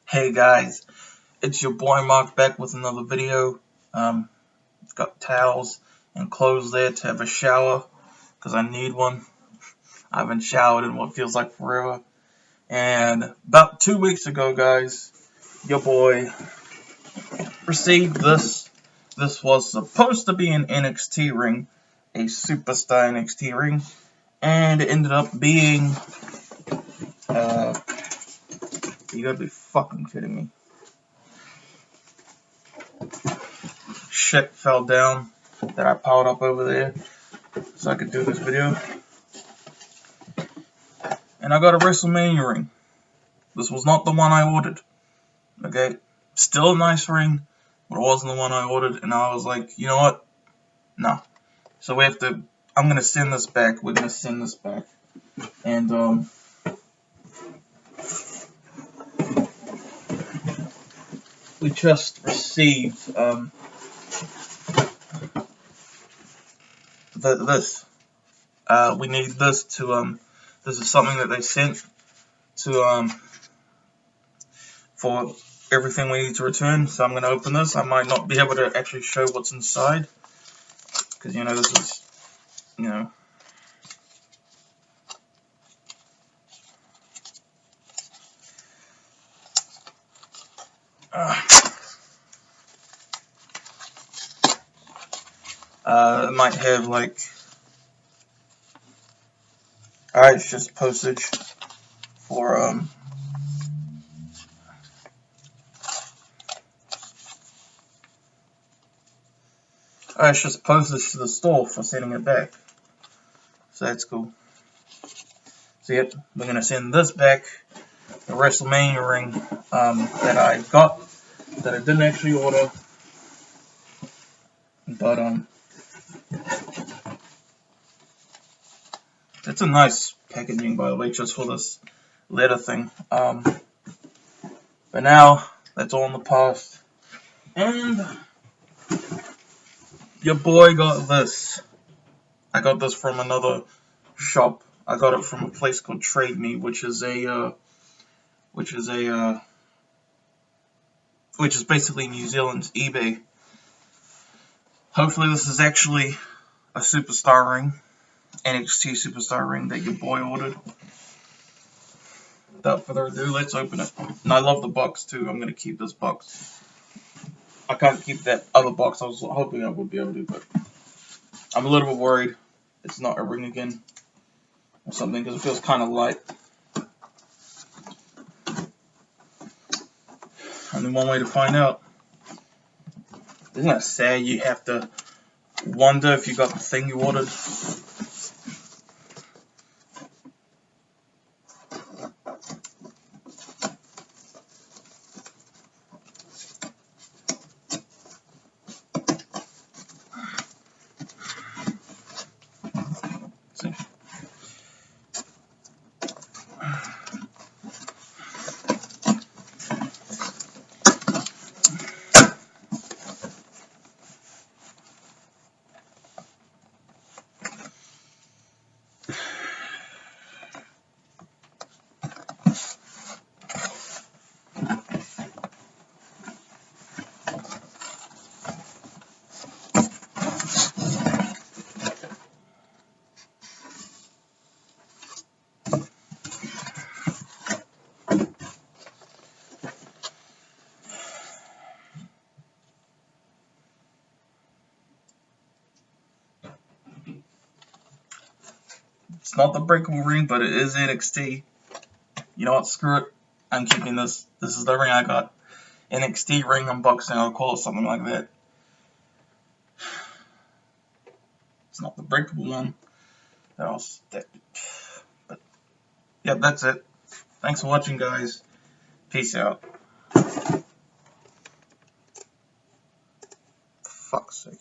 Hey guys, it's your boy Mark back with another video. Got towels and clothes there to have a shower because I need one. I haven't showered in what feels like forever. And about 2 weeks ago, guys, your boy received this. This was supposed to be an NXT ring, a Superstar NXT ring, and it ended up being, you gotta be fucking kidding me. Shit fell down that I piled up over there so I could do this video. And I got a WrestleMania ring. This was not the one I ordered. Okay? Still a nice ring, but it wasn't the one I ordered. And I was like, you know what? No. So we have to, I'm gonna send this back. We're gonna send this back. And, we just received, this. We need this to, this is something that they sent to, for everything we need to return. So I'm going to open this. I might not be able to actually show what's inside, because, you know, this is, you know, it might have, like, alright, it's just postage for, it's just postage to the store for sending it back. So that's cool. So yep, we're gonna send this back, the WrestleMania ring, that I got, that I didn't actually order, but, it's a nice packaging, by the way, just for this letter thing. But now, that's all in the past. And your boy got this. I got this from another shop. I got it from a place called Trade Me, which is basically New Zealand's eBay. Hopefully this is actually a Superstar ring, NXT Superstar ring that your boy ordered. Without further ado, let's open it. And I love the box too. I'm gonna keep this box. I can't keep that other box. I was hoping I would be able to, but I'm a little bit worried it's not a ring again or something, because it feels kind of light. Only one way to find out. Isn't that sad? You have to wonder if you got the thing you ordered. See? It's not the breakable ring, but it is NXT. You know what? Screw it. I'm keeping this. This is the ring I got. NXT ring unboxing. I'll call it something like that. It's not the breakable one. But yeah, that's it. Thanks for watching, guys. Peace out. Fuck's sake.